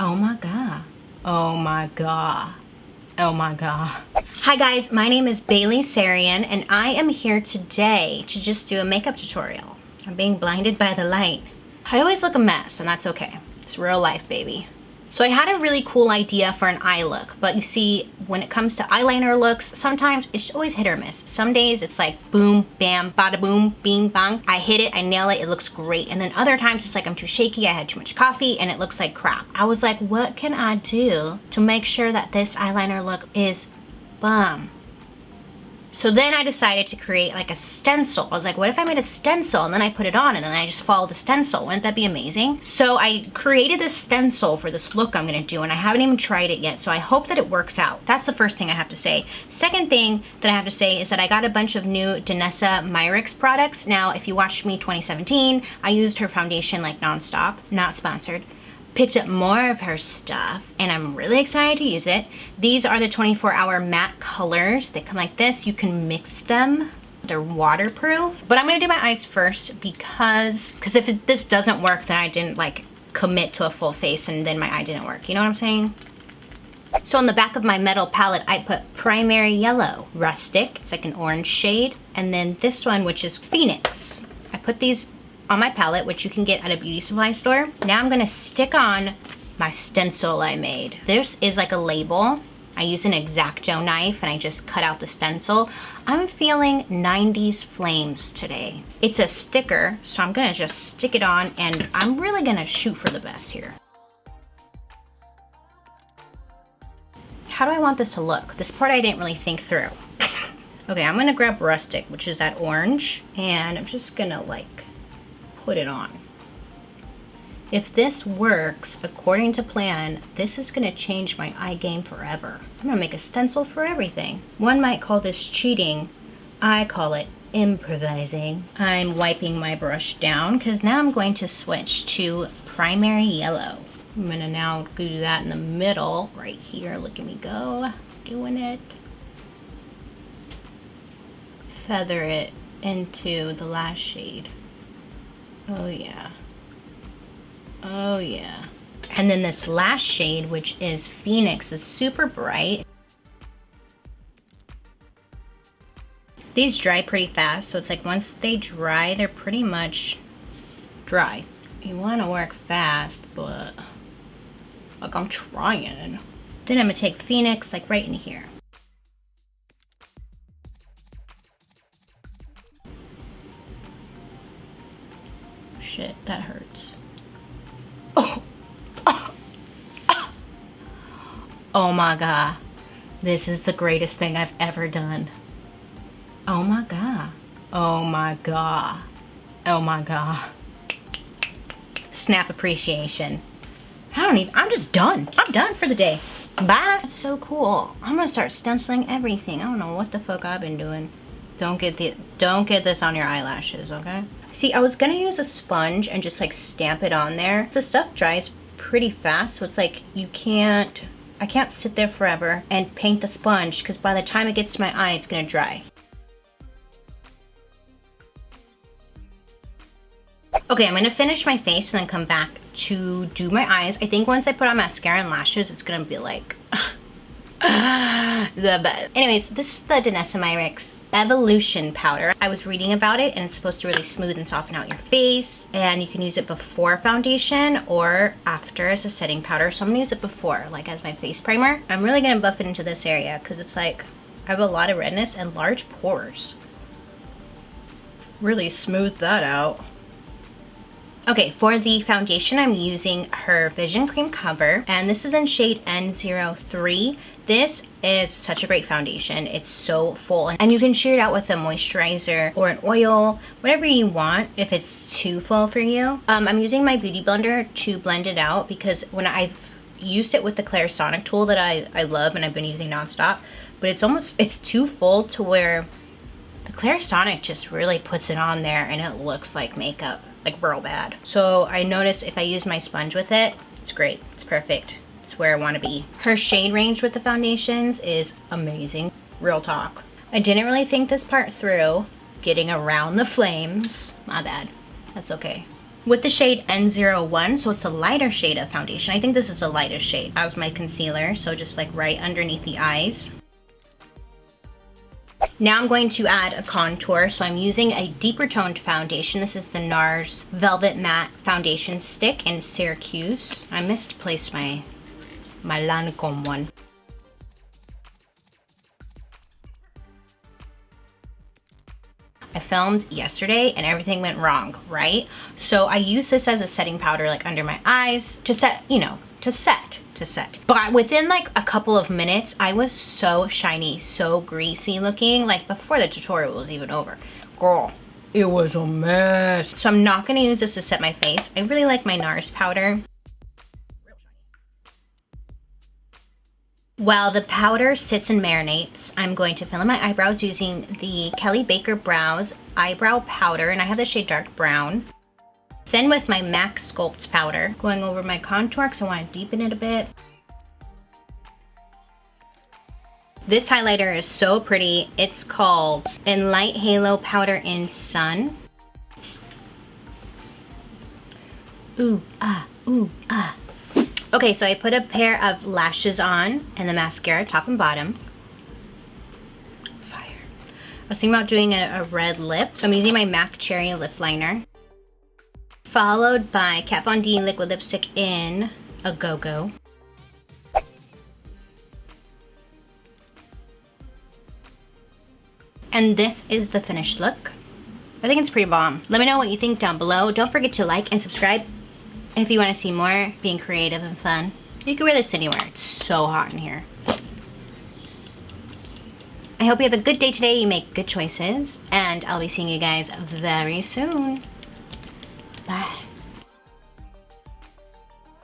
Oh my god. Oh my god. Oh my god. Hi guys, my name is Bailey Sarian and I am here today to just do a makeup tutorial. I'm being blinded by the light. I always look a mess and that's okay. It's real life, baby. So I had a really cool idea for an eye look, but you see, when it comes to eyeliner looks, sometimes it's always hit or miss. Some days it's like boom, bam, bada boom, bing, bang. I hit it, I nail it, it looks great. And then other times it's like I'm too shaky, I had too much coffee, and it looks like crap. I was like, what can I do to make sure that this eyeliner look is bomb? So then I decided to create like a stencil. I was like, what if I made a stencil and then I put it on and then I just follow the stencil? Wouldn't that be amazing? So I created this stencil for this look I'm gonna do and I haven't even tried it yet, so I hope that it works out. That's the first thing I have to say. Second thing that I have to say is that I got a bunch of new Danessa Myricks products. Now, if you watched me 2017, I used her foundation like nonstop, not sponsored. Picked up more of her stuff and I'm really excited to use it. These are the 24-hour matte colors. They come like this. You can mix them. They're waterproof. But I'm gonna do my eyes first because if this doesn't work, then I didn't like commit to a full face and then my eye didn't work. You know what I'm saying? So on the back of my metal palette, I put Primary Yellow, Rustic. It's like an orange shade. And then this one, which is Phoenix. I put these on my palette, which you can get at a beauty supply store. Now I'm gonna stick on my stencil I made. This is like a label. I use an X-Acto knife and I just cut out the stencil. I'm feeling 90s flames today. It's a sticker, so I'm gonna just stick it on and I'm really gonna shoot for the best here. How do I want this to look? This part I didn't really think through. Okay, I'm gonna grab Rustic, which is that orange, and I'm just gonna like put it on. If this works according to plan, this is gonna change my eye game forever. I'm gonna make a stencil for everything. One might call this cheating. I call it improvising. I'm wiping my brush down because now I'm going to switch to Primary Yellow. I'm gonna now do that in the middle right here. Look at me go, doing it. Feather it into the last shade. Oh yeah. Oh yeah. And then this last shade, which is Phoenix, is super bright. These dry pretty fast, so it's like once they dry, they're pretty much dry. You want to work fast, but like I'm trying. Then I'm gonna take Phoenix like right in here. Shit, that hurts. Oh. Oh. Oh. Oh my god. This is the greatest thing I've ever done. Oh my god. Oh my god. Oh my god. Snap appreciation. I'm just done. I'm done for the day. Bye. It's so cool. I'm gonna start stenciling everything. I don't know what the fuck I've been doing. Don't get this on your eyelashes, okay? See, I was gonna use a sponge and just like stamp it on there. The stuff dries pretty fast, so it's like I can't sit there forever and paint the sponge because by the time it gets to my eye, it's gonna dry. Okay, I'm gonna finish my face and then come back to do my eyes. I think once I put on mascara and lashes, it's gonna be like the best. Anyways, this is the Danessa Myricks Evolution Powder. I was reading about it and it's supposed to really smooth and soften out your face, and you can use it before foundation or after as a setting powder. So I'm gonna use it before, like as my face primer. I'm really gonna buff it into this area because it's like I have a lot of redness and large pores. Really smooth that out. Okay, for the foundation, I'm using her Vision Cream Cover, and this is in shade N03. This is such a great foundation. It's so full, and you can sheer it out with a moisturizer or an oil, whatever you want if it's too full for you. I'm using my Beauty Blender to blend it out because when I've used it with the Clarisonic tool that I love and I've been using nonstop, but it's too full to where the Clarisonic just really puts it on there and it looks like makeup. Like real bad. So I noticed if I use my sponge with it, it's great. It's perfect. It's where I want to be. Her shade range with the foundations is amazing. Real talk. I didn't really think this part through, getting around the flames. My bad. That's okay. with the shade N01, so it's a lighter shade of foundation. I think this is the lightest shade as my concealer, so just like right underneath the eyes. Now I'm going to add a contour, so I'm using a deeper toned foundation. This is the NARS Velvet Matte Foundation Stick in Syracuse. I misplaced my Lancome one. I filmed yesterday and everything went wrong, right? So I use this as a setting powder like under my eyes to set, you know, to set. But within like a couple of minutes, I was so shiny, so greasy looking, like before the tutorial was even over. Girl, it was a mess. So I'm not gonna use this to set my face. I really like my NARS powder. While the powder sits and marinates, I'm going to fill in my eyebrows using the Kelly Baker Brows Eyebrow Powder, and I have the shade Dark Brown. Then with my MAC Sculpt powder, going over my contour because I want to deepen it a bit. This highlighter is so pretty. It's called Enlight Halo Powder in Sun. Ooh, ah, ooh, ah. Okay, so I put a pair of lashes on and the mascara, top and bottom. Fire. I was thinking about doing a red lip, so I'm using my MAC Cherry Lip Liner. Followed by Kat Von D liquid lipstick in a Go-Go. And this is the finished look. I think it's pretty bomb. Let me know what you think down below. Don't forget to like and subscribe if you want to see more being creative and fun. You can wear this anywhere. It's so hot in here. I hope you have a good day today. You make good choices. And I'll be seeing you guys very soon. Bye.